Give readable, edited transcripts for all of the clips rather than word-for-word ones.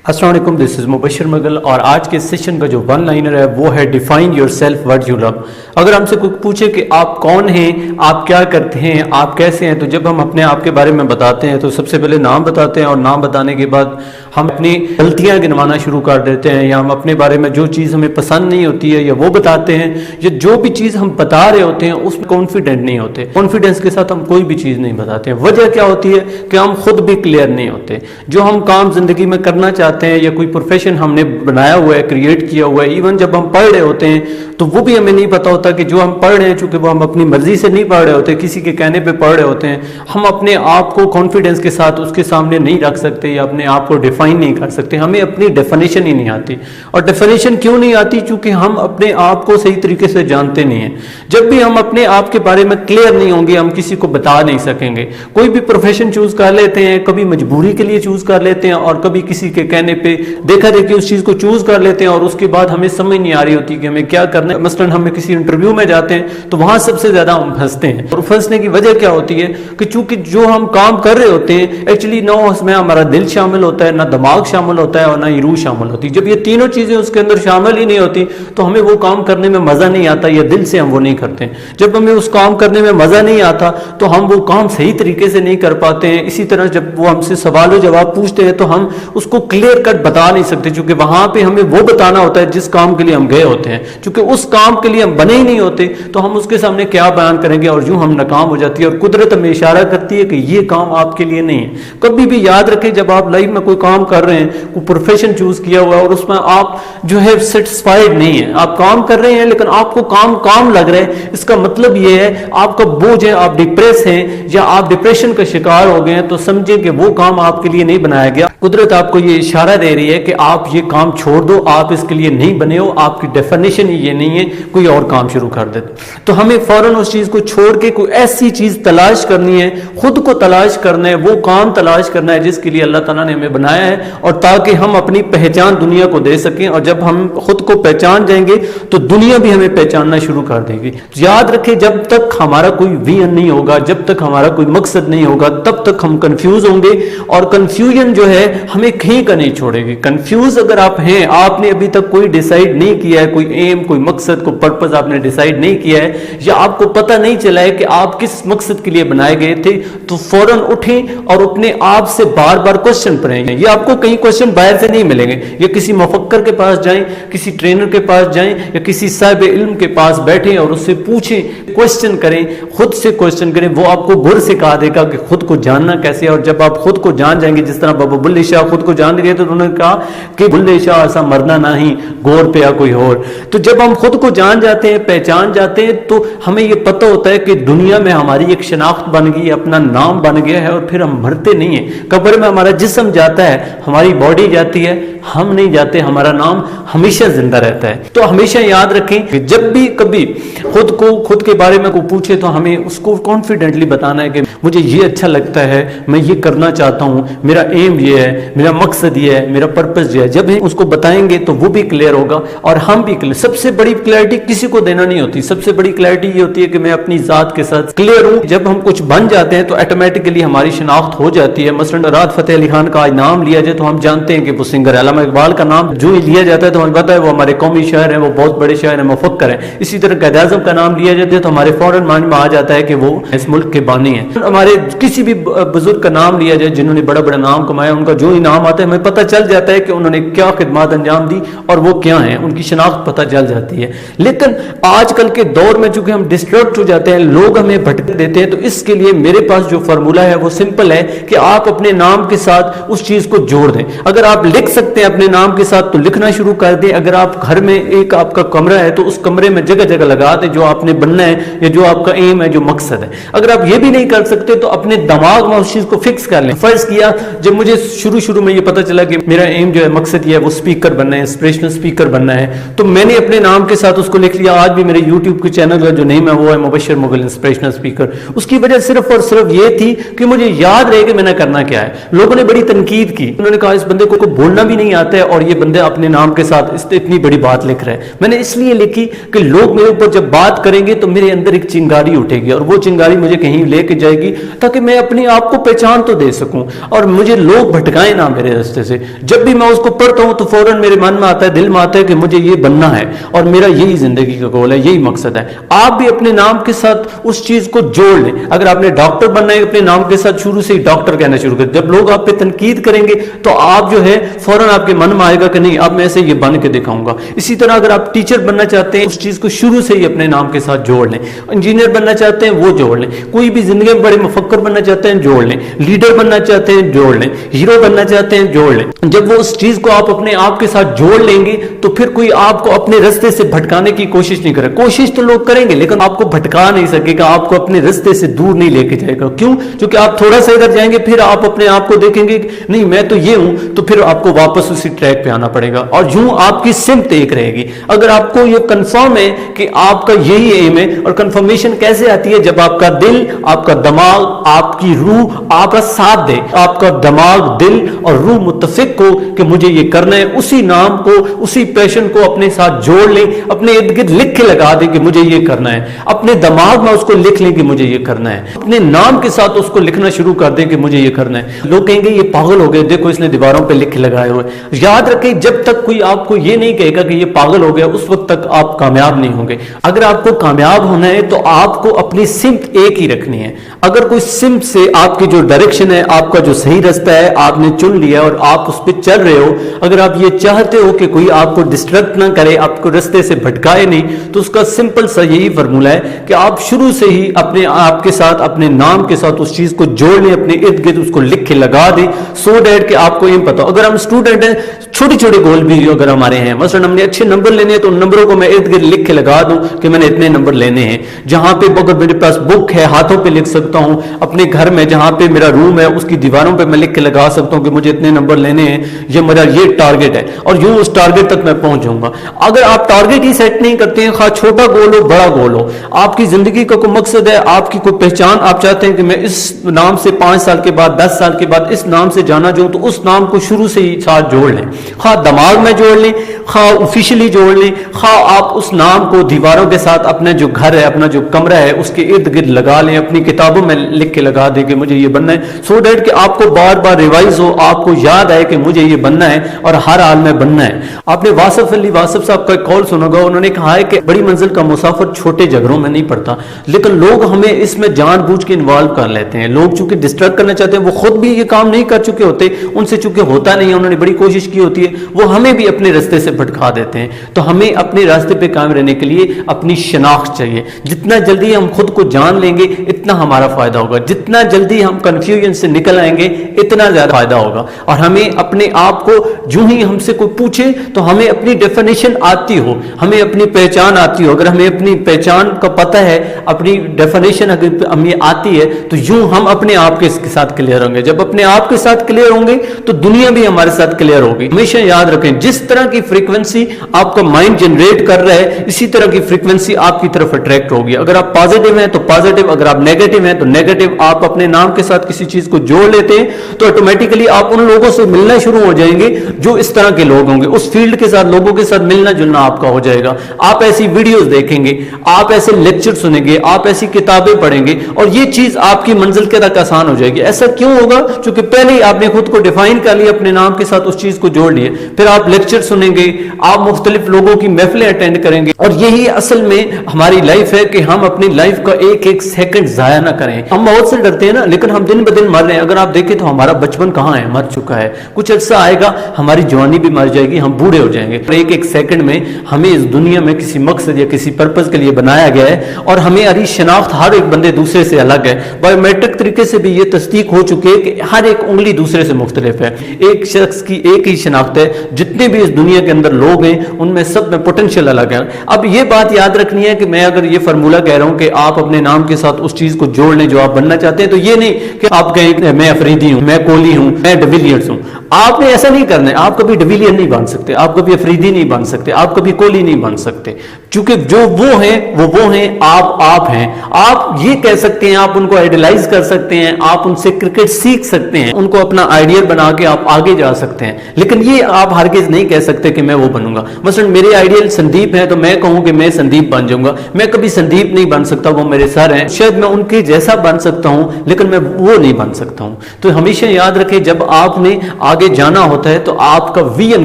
अस्सलाम वालेकुम, this is Mubashar Mughal और आज के सेशन का जो वन लाइनर है वो है define your self what you love. अगर हमसे कोई पूछे कि आप कौन हैं, आप क्या करते हैं, आप कैसे हैं, तो जब हम अपने आप के बारे में बताते हैं तो सबसे पहले नाम बताते हैं और नाम बताने के बाद हम अपनी गलतियां गिनवाना शुरू कर देते हैं या हम अपने बारे में जो चीज़ हमें पसंद नहीं होती है या वो बताते हैं या जो भी चीज़ हम बता रहे होते हैं उसमें कॉन्फिडेंट नहीं होते। कॉन्फिडेंस के साथ हम कोई भी चीज़ नहीं बताते हैं। वजह क्या होती है कि हम खुद भी क्लियर नहीं होते। जो हम काम जिंदगी में करना चाहते हैं या कोई प्रोफेशन हमने बनाया हुआ है, क्रिएट किया हुआ है, इवन जब हम पढ़ रहे होते हैं तो वो भी हमें नहीं पता होता कि जो हम पढ़ रहे हैं, चूंकि वो हम अपनी मर्जी से नहीं पढ़ रहे होते, किसी के कहने पे पढ़ रहे होते हैं, हम अपने आप को कॉन्फिडेंस के साथ उसके सामने नहीं रख सकते या अपने आप को डिफाइन नहीं कर सकते। हमें अपनी डेफिनेशन ही नहीं आती। और डेफिनेशन क्यों नहीं आती? क्योंकि हम अपने आप को सही तरीके से जानते नहीं हैं। जब भी हम अपने आप के बारे में क्लियर नहीं होंगे, हम किसी को बता नहीं सकेंगे। कोई भी प्रोफेशन चूज कर लेते हैं, कभी मजबूरी के लिए चूज कर लेते हैं और कभी किसी के कहने पे देखा देखी उस चीज को चूज कर लेते हैं और उसके बाद हमें समझ नहीं आ रही होती कि हमें क्या करना है। मसलन हम किसी इंटरव्यू में जाते हैं तो वहां सबसे ज्यादा हम फंसते हैं। और फंसने की वजह क्या होती है कि चूंकि जो हम काम कर रहे होते हैं एक्चुअली ना उसमें हमारा दिल शामिल होता है, ना दिमाग शामिल होता है और ना ही रूह शामिल होती है। जब ये तीनों चीजें उसके अंदर शामिल ही नहीं होती तो हमें वो काम करने में मजा नहीं आता या दिल से हम वो नहीं करते। जब हमें उस काम करने में मजा नहीं आता तो हम वो काम सही तरीके से नहीं कर पाते हैं। इसी तरह जब वो हमसे सवाल जवाब पूछते हैं तो हम उसको क्लियर कट बता नहीं सकते, क्योंकि वहां पे हमें वो बताना होता है जिस काम के लिए हम गए होते हैं। क्योंकि उस काम के लिए हम बने ही नहीं होते तो हम उसके सामने क्या बयान करेंगे और यूं हम नाकाम हो जाती है। और कुदरत हमें इशारा करती है कि ये काम आपके लिए नहीं है। कभी भी याद रखें, जब आप लाइफ में कोई काम कर रहे हैं, कोई प्रोफेशन चूज किया हुआ है और उसमें आप जो है सेटिस्फाइड नहीं है, आप काम कर रहे हैं लेकिन आपको काम लग रहा है, इसका मतलब ये है आपका बोझ है, आप डिप्रेस हैं या आप डिप्रेशन का शिकार हो गए हैं, तो समझें कि वो काम आपके लिए नहीं बनाया गया। कुदरत आपको ये इशारा दे रही है कि आप ये काम छोड़ दो, आप इसके लिए नहीं बने हो, आपकी डेफिनेशन ही ये नहीं है, कोई और काम शुरू कर दे। तो हमें फौरन उस चीज को छोड़ के कोई ऐसी चीज तलाश करनी है, खुद को तलाश करना है, वो काम तलाश करना है जिसके लिए अल्लाह ताला ने हमें बनाया है, और ताकि हम अपनी पहचान दुनिया को दे सकें। और जब हम खुद को पहचान जाएंगे तो दुनिया भी हमें पहचानना शुरू कर देगी। याद रखें, जब तक हमारा कोई विजन नहीं होगा, जब तक हमारा कोई मकसद नहीं होगा, तब तक हम कंफ्यूज होंगे और कंफ्यूजन जो है हमें कहीं का नहीं छोड़ेगी। कंफ्यूज अगर आप हैं, आपने अभी तक कोई डिसाइड नहीं किया है, कोई एम, कोई मकसद, कोई पर्पस आपने डिसाइड नहीं किया है या आपको पता नहीं चला है कि आप किस मकसद के लिए बनाए गए थे, तो फौरन उठें और अपने आप से बार बार क्वेश्चन करें। ये आपको कहीं क्वेश्चन बाहर से नहीं मिलेंगे। या किसी मुफक्कर के पास जाएं, किसी ट्रेनर के पास जाएं या किसी साहिब इल्म के पास बैठें और उससे पूछें, क्वेश्चन करें, खुद से क्वेश्चन करें। वो आपको गुर सिखा देगा कि खुद को जानना कैसे है। और जब आप खुद को जान जाएंगे, जिस तरह बाबा बुल्ले शाह खुद को जान गए तो उन्होंने कहा कि बुल्ले शाह ऐसा मरना नहीं, गौर पे या कोई और। तो जब हम खुद को जान जाते हैं, पहचान जाते हैं, तो हमें ये पता होता है कि दुनिया में हमारी एक शनाख्त बन गई, अपना नाम बन गया है और फिर हम मरते नहीं है। कब्र में हमारा जिस्म जाता है, हमारी बॉडी जाती है, हम नहीं जाते, हमारा नाम हमेशा जिंदा रहता है। तो हमेशा याद रखें कि जब भी कभी खुद के बारे में कोई पूछे तो हमें उसको कॉन्फिडेंटली बताना है कि मुझे ये अच्छा लगता है, मैं ये करना चाहता हूं, मेरा एम ये है, मेरा मकसद ये है, मेरा पर्पस ये है। जब हम उसको बताएंगे तो वो भी क्लियर होगा और हम भी क्लियर। सबसे बड़ी क्लैरिटी किसी को देना नहीं होती। सबसे बड़ी क्लैरिटी ये होती है कि मैं अपनी जात के साथ क्लियर हूं। जब हम कुछ बन जाते हैं तो ऑटोमेटिकली हमारी शनाख्त हो जाती है। मसलन राहत फतेह अली खान का आज नाम लिया जाए तो हम जानते हैं कि वो सिंगर है। अल्लामा इकबाल का नाम जो ही लिया जाता है तो हमें पता है वो हमारे कौमी शायर हैं, वो बहुत बड़े शायर हैं, मुफक्कर हैं। इसी तरह कायद आज़म का नाम लिया जाता है तो हमारे फौरन माइंड में आ जाता है कि वो इस मुल्क के बानी हैं। हमारे किसी भी बुजुर्ग का नाम लिया जाए जिन्होंने बड़ा बड़ा नाम कमाया, उनका जो ही नाम आता है हमें पता चल जाता है कि उन्होंने क्या खिदमत अंजाम दी और वो क्या है, उनकी शनाख्त पता चल जाती है। लेकिन आजकल के दौर में चूंकि हम डिस्ट्रैक्ट हो जाते हैं, लोग हमें भटक देते हैं, तो इसके लिए मेरे पास जो फार्मूला है वो सिंपल है कि आप अपने नाम के साथ उस चीज को जोड़ दें। अगर आप लिख सकते हैं अपने नाम के साथ तो लिखना शुरू कर दें। अगर आप घर में एक आपका कमरा है तो उस कमरे में जगह जगह लगा दें जो आपने बनना है या जो आपका एम है, जो मकसद है। अगर आप ये भी नहीं कर सकते तो अपने दिमाग में उस चीज को फिक्स कर लें। फर्ज किया, जब मुझे शुरू में ये पता चला कि मेरा एम जो है, मकसद ये है, वो स्पीकर बनना है, इंस्पिरेशनल स्पीकर बनना है, तो मैंने अपने नाम के साथ उसको लिख लिया। आज भी मेरे यूट्यूब के चैनल का जो नेम है वो है मुबशर मुगल इंस्पिरेशनल स्पीकर। उसकी वजह सिर्फ और सिर्फ ये थी कि मुझे याद रहे कि मैंने करना क्या है। लोगों ने बड़ी तनकीद की उन्होंने कहा इस बंदे को बोलना भी नहीं आता है और ये बंदे अपने नाम के साथ इतनी बड़ी बात लिख रहे हैं। मैंने इसलिए लिखी कि लोग मेरे ऊपर जब बात करेंगे तो मेरे अंदर एक चिंगारी उठेगी और वो चिंगारी मुझे कहीं लेके जाएगी ताकि मैं अपने आप को पहचान तो दे सकूं और मुझे लोग भटकाएं ना मेरे रास्ते से। जब भी मैं उसको पढ़ता हूं तो फौरन मेरे मन में आता है, दिल में आता है कि मुझे ये बनना है और मेरा यही जिंदगी का गोल है, यही मकसद है। आप भी अपने नाम के साथ उस चीज को जोड़ लें। अगर आपने डॉक्टर बनना है अपने नाम के साथ शुरू से ही डॉक्टर कहना शुरू कर। जब लोग आप पे तनकीद करेंगे तो आप जो है फौरन आपके मन में आएगा कि नहीं अब मैं ऐसे ये बन के दिखाऊंगा। इसी तरह अगर आप टीचर बनना चाहते हैं उस चीज को शुरू से ही अपने नाम के साथ जोड़ लें। इंजीनियर बनना चाहते हैं वो जोड़ लें। कोई भी जिंदगी में बड़े मुफक्कर बनना चाहते हैं जोड़ लें। लीडर बनना चाहते हैं जोड़ लें। हीरो बनना चाहते हैं जोड़ लें। जब वो उस चीज को आप अपने आप के साथ जोड़ लेंगे तो फिर कोई आपको अपने रास्ते से भटकाने की कोशिश नहीं करे। कोशिश तो लोग करेंगे लेकिन आपको भटका नहीं सकेगा, आपको अपने रास्ते से दूर नहीं लेके जाएगा। क्यों? क्योंकि आप थोड़ा सा इधर जाएंगे फिर आप अपने आप को देखेंगे नहीं मैं तो ये हूं, तो फिर आपको वापस उसी ट्रैक पे आना पड़ेगा और यूं आपकी सिमत एक रहेगी। अगर आपको ये कंफर्म है कि आपका यही एम है, और कंफर्मेशन कैसे आती है? जब आपका दिल, आपका दिमाग, आपकी रूह आपका साथ दे। आपका दिमाग, दिल और रूह मुत्तफिक हो कि मुझे ये करना है, उसी नाम को, उसी पैशन को अपने साथ जोड़ लें, अपने इर्द गिर्द लिख के लगा दें कि मुझे ये करना है। अपने दिमाग में उसको लिख लें कि मुझे ये करना है। अपने नाम के साथ उसको लिखना शुरू कर दें कि मुझे ये करना है। लोग कहेंगे ये पागल हो गए, देखो इसने दीवारों पे लिख के लगाए हुए। याद रखें जब तक कोई आपको ये नहीं कहेगा कि ये पागल हो गया उस वक्त तक आप कामयाब नहीं होंगे। अगर आपको कामयाब होना है तो आपको अपनी सिमत एक ही रखनी है। अगर कोई सिमत से आपकी जो डायरेक्शन है, आपका जो सही रास्ता है आपने चुन लिया और आप उस पर चल रहे हो, अगर आप ये चाहते हो कि कोई आपको डिस्ट्रैक्ट ना करे, आपको रास्ते से भटकाए नहीं, तो उसका सिंपल सा यही फॉर्मूला है कि आप शुरू से ही अपने आप के साथ, अपने नाम के साथ उस चीज को जोड़ लें, अपने इर्द गिर्द उसको लिख के लगा दें, सो डैट कि आपको ये पता हो। अगर हम स्टूडेंट हैं, छोटे छोटे गोल भी अगर हमारे हैं, मसलन हमने अच्छे नंबर लेने हैं तो उन नंबरों को मैं इर्द गिर्द लिख के लगा दूं कि मैंने इतने नंबर लेने हैं। जहां पे अगर मेरे पास बुक है हाथों पे लिख सकता हूं, अपने घर में जहां पे मेरा रूम है उसकी दीवारों पे मैं लिख के लगा सकता हूं कि मुझे इतने नंबर लेने हैं, ये मेरा ये टारगेट है और यूं उस टारगेट तक मैं पहुंच जाऊंगा। अगर आप टारगेट ही सेट नहीं करते हैं, खा छोटा गोल हो बड़ा गोल हो, आपकी जिंदगी का कोई मकसद है, आपकी कोई पहचान, आप चाहते हैं कि मैं इस नाम से 5 साल के बाद 10 साल के बाद इस नाम से जाना जाऊं, तो उस नाम को शुरू से ही साथ जोड़ लें। खा दिमाग में जोड़ लें, खा ऑफिशियली जोड़ लें, खा आप उस नाम को दीवारों के साथ अपने जो घर है, अपना जो कमरा है उसके इर्द गिर्द लगा लें, अपनी किताबों में लिख के लगा दें कि मुझे ये बनना है, सो डैट कि आपको बार बार रिवाइज हो, आपको याद आए कि मुझे ये बनना है और हर हाल में बनना है। आपने वासिफ अली वासिफ साहब का कॉल सुना होगा, उन्होंने कहा है कि बड़ी मंजिल का मुसाफिर छोटे झगड़ों में नहीं पड़ता, लेकिन लोग हमें इसमें जानबूझ के इन्वॉल्व कर लेते हैं। लोग चूंकि डिस्ट्रैक्ट करना चाहते हैं, वो खुद भी ये काम नहीं कर चुके होते, उनसे चूंकि होता नहीं है, उन्होंने बड़ी कोशिश की होती है, वो हमें भी अपने रास्ते से भटका देते हैं। तो हमें अपने रास्ते पे कायम रहने के लिए अपनी शनाख्त चाहिए। जितना जल्दी हम खुद को जान लेंगे इतना हमारा फायदा होगा, जितना जल्दी हम कंफ्यूजन से निकल आएंगे इतना ज्यादा फायदा होगा। और हमें अपने आप को जो ही हमसे कोई पूछे तो हमें अपनी डेफिनेशन आती हो, हमें अपनी पहचान आती हो। अगर हमें अपनी पहचान का पता है, अपनी डेफिनेशन अगर हमें आती है, तो यूं हम अपने आप के साथ क्लियर होंगे। जब अपने आप के साथ क्लियर होंगे तो दुनिया भी हमारे साथ क्लियर होगी। हमेशा याद रखें, जिस तरह की फ्रीक्वेंसी आपका माइंड जनरेट कर रहा है इसी तरह की फ्रीक्वेंसी आपकी तरफ अट्रैक्ट होगी। अगर आप पॉजिटिव हैं तो पॉजिटिव, अगर आप नेगेटिव हैं तो नेगेटिव। आप अपने नाम के साथ किसी चीज को जोड़ लेते हैं तो ऑटोमेटिकली आप उन लोगों से मिलना शुरू हो जाएंगे जो इस तरह के लोग होंगे, उस फील्ड के साथ लोगों के साथ मिलना जुलना आपका हो जाएगा। आप ऐसी वीडियोस देखेंगे, आप ऐसे लेक्चर सुनेंगे, आप ऐसी किताबें पढ़ेंगे और ये चीज आपकी मंजिल के तक आसान हो जाएगी। ऐसा क्यों होगा? क्योंकि पहले ही आपने खुद को डिफाइन कर लिया, अपने नाम के साथ उस चीज को जोड़ लिए। फिर आप लेक्चर सुनेंगे, आप मुख्तलिफ लोगों की महफिलें अटेंड करेंगे और यही असल में हमारी लाइफ है कि हम अपनी लाइफ का एक एक सेकंड जाया ना करें। हम बहुत से डरते हैं ना, लेकिन हम दिन ब दिन मर रहे हैं। अगर आप देखें तो हमारा बचपन कहाँ है, मर चुका है। कुछ अर्सा आएगा हमारी जवानी भी मर जाएगी, हम बूढ़े हो जाएंगे। एक एक सेकंड में हमें इस दुनिया में किसी मकसद या किसी पर्पज के लिए बनाया गया है और हमारी शनाख्त हर एक बंदे दूसरे से अलग है। बायोमेट्रिक तरीके से भी ये तस्दीक हो चुकी है कि हर एक उंगली दूसरे से मुख्तलिफ है। एक शख्स की एक ही शनाख्त है। जितने भी इस दुनिया के अंदर लोग हैं उनमें सब में पोटेंशियल अलग है। अब ये बात याद रखनी है कि मैं अगर ये फार्मूला कह रहा हूं कि आप अपने नाम के साथ उस चीज को जोड़ लें जो आप बनना चाहते हैं, तो ये नहीं कि आप कहें मैं अफरीदी हूं, मैं कोहली हूं, मैं डिविलियर्स हूं। आपने ऐसा नहीं करना है। आप कभी डिविलियर नहीं बन सकते, आप कभी अफरीदी नहीं बन सकते, आप कभी कोहली नहीं बन सकते, क्योंकि जो वो हैं वो हैं, आप हैं। आप ये कह सकते हैं, आप उनको आइडियलाइज कर सकते हैं, आप उनसे क्रिकेट सीख सकते हैं, उनको अपना आइडियल आइडियल बना के आप आगे जा सकते हैं, लेकिन ये आप हरगिज नहीं कह सकते कि मैं वो बनूंगा। मसलन मेरे आइडियल संदीप है तो मैं कहूं कि मैं संदीप बन जाऊंगा, मैं कभी संदीप नहीं बन सकता, वो मेरे सर हैं, शायद मैं उनके जैसा बन सकता हूं लेकिन मैं वो नहीं बन सकता हूं। तो हमेशा याद रखें, जब आपने आगे जाना होता है तो आपका विजन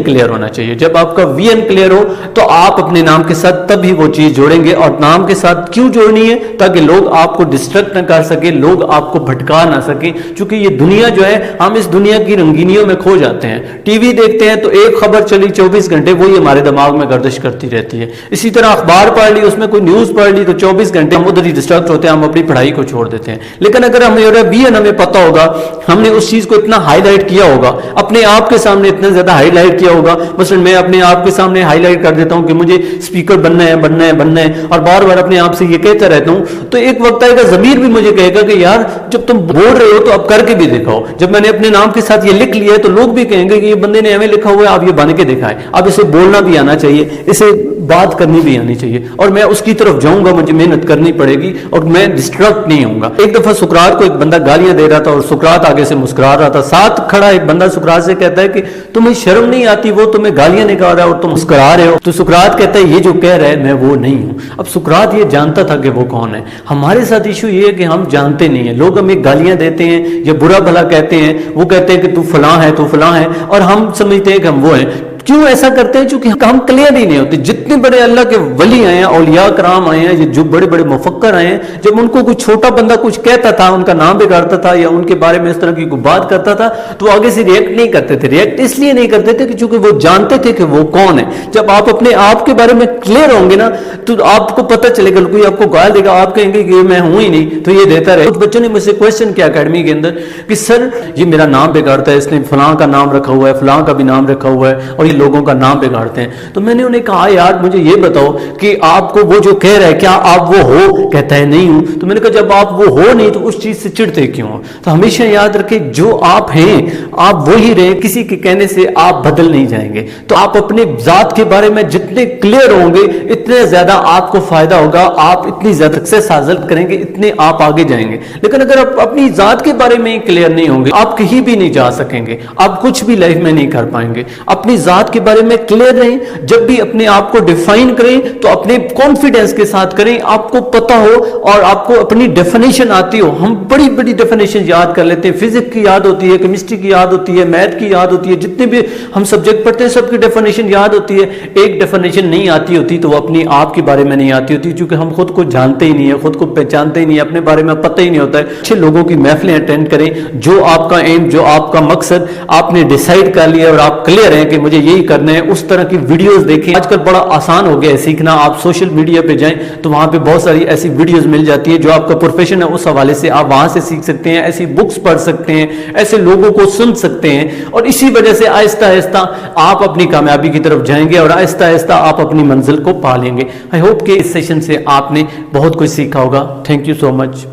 क्लियर होना चाहिए। जब आपका विजन क्लियर हो तो आप अपने नाम के साथ तभी वो चीज जोड़ेंगे। और नाम के साथ क्यों जोड़नी है? ताकि लोग आपको डिस्ट्रैक्ट न कर सके, लोग आपको भटका ना सके, क्योंकि ये दुनिया जो है, हम इस दुनिया की रंगीनियों में खो जाते हैं। टीवी देखते हैं तो एक खबर चली 24 घंटे, वही हमारे दिमाग में गर्दिश करती रहती है। इसी तरह अखबार पढ़ ली, उसमें कोई न्यूज पढ़ ली तो 24 घंटे हम उधर ही डिस्ट्रैक्ट होते हैं, हम अपनी पढ़ाई को छोड़ देते हैं। लेकिन अगर हमें विजन हमें पता होगा, हमने उस चीज को इतना हाईलाइट किया होगा, अपने आप के सामने इतना ज्यादा हाईलाइट किया होगा। मसलन मैं अपने आप के सामने हाईलाइट कर देता हूं कि मुझे स्पीकर बनना है, बनना है, बनना है, और बार बार अपने आप से ये कहता रहता हूं, तो एक वक्त आएगा ज़मीर भी मुझे कहेगा कि यार जब तुम बोल रहे हो तो अब करके भी दिखाओ। जब मैंने अपने नाम के साथ ये लिख लिया है तो लोग भी कहेंगे कि ये बंदे ने हमें लिखा हुआ है, आप ये बन के दिखाए। अब इसे बोलना भी आना चाहिए, इसे बात करनी भी आनी चाहिए, और मैं उसकी तरफ जाऊंगा, मुझे मेहनत करनी पड़ेगी और मैं डिस्ट्रैक्ट नहीं होऊंगा। एक दफा सुकरात को एक बंदा गालियां दे रहा था और सुकरात आगे से मुस्कुरा रहा था। साथ खड़ा एक बंदा सुकरात से कहता है कि तुम्हें शर्म नहीं आती, वो तुम्हें गालियां निकाल रहा है और तुम मुस्कुरा रहे हो। तो सुकरात कहता है ये जो कह रहा है मैं वो नहीं हूं। अब सुकरात ये जानता था कि वो कौन है। हमारे साथ इशू ये है कि हम जानते नहीं है, लोग हमें गालियां देते हैं या बुरा भला कहते हैं, वो कहते हैं कि तू फलां है, तू फलां है, और हम समझते हैं कि हम वो हैं। क्यों ऐसा करते हैं? क्योंकि हम क्लियर ही नहीं होते। जितने बड़े अल्लाह के वली आए हैं, औलिया कराम आए हैं, ये जो बड़े बड़े मुफक्कर आए हैं, जब उनको कोई छोटा बंदा कुछ कहता था, उनका नाम बिगाड़ता था या उनके बारे में इस तरह की कोई बात करता था, तो आगे से रिएक्ट नहीं करते थे। रिएक्ट इसलिए नहीं करते थे कि चूंकि वो जानते थे कि वो कौन है। जब आप अपने आप के बारे में क्लियर होंगे ना, तो आपको पता चलेगा। कोई आपको गाल देगा, आप कहेंगे कि मैं हूं ही नहीं, तो ये देता रहे। कुछ बच्चों ने मुझसे क्वेश्चन किया अकेडमी के अंदर कि सर ये मेरा नाम बिगाड़ता है, इसने फलां का नाम रखा हुआ है, फलां का भी नाम रखा हुआ है, और ये लोगों का नाम बिगाड़ते हैं। तो मैंने उन्हें कहा यार मुझे ये बताओ कि आपको वो जो कह रहा है क्या आप वो हो? कहता है नहीं हूं। तो मैंने कहा जब आप वो हो नहीं तो उस चीज से चिढ़ते क्यों हो? तो हमेशा याद रखें, जो आप हैं आप वही रहे, किसी के कहने से आप बदल नहीं जाएंगे। तो आप अपने जात के बारे में जितने क्लियर होंगे इतने ज्यादा आपको फायदा होगा, आप इतनी ज्यादा सक्सेस हासिल करेंगे, इतने आप आगे जाएंगे। लेकिन अगर आप अपनी जात के बारे में क्लियर नहीं होंगे, आप कहीं भी नहीं जा सकेंगे, आप कुछ भी लाइफ में नहीं कर पाएंगे। अपनी जात के बारे में क्लियर रहें। जब भी अपने आप को डिफाइन करें तो अपने कॉन्फिडेंस के साथ करें, आपको पता हो और आपको अपनी डेफिनेशन आती हो। हम बड़ी बड़ी डेफिनेशन याद कर लेते हैं, फिजिक्स की याद होती है, केमिस्ट्री की याद होती है, मैथ की याद होती है, जितने भी हम सब्जेक्ट पढ़ते हैं सबकी डेफिनेशन याद होती है। एक डेफिनेशन नहीं आती होती तो वो अपनी आप के बारे में नहीं आती होती, क्योंकि हम खुद को जानते ही नहीं है, खुद को पहचानते ही नहीं है, अपने बारे में पता ही नहीं होता है। अच्छे लोगों की महफिलें अटेंड करें, जो आपका एम, जो आपका मकसद आपने डिसाइड कर लिया और आप क्लियर हैं कि मुझे यही करना है, उस तरह की वीडियोस देखें। आजकल बड़ा आसान हो गया है सीखना। आप सोशल मीडिया पे जाएं तो वहां पे बहुत सारी ऐसी वीडियोस मिल जाती है, जो आपका प्रोफेशन है उस हवाले से आप वहां से सीख सकते हैं, ऐसी बुक्स पढ़ सकते हैं, ऐसे लोगों को सुन सकते हैं, और इसी वजह से आहिस्ता आहिस्ता आप अपनी कामयाबी की तरफ जाएंगे और आहिस्ता आहिस्ता आप अपनी मंजिल को पा लेंगे। आई होप कि इस सेशन से आपने बहुत कुछ सीखा होगा। Thank you so much.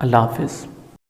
Allah Hafiz.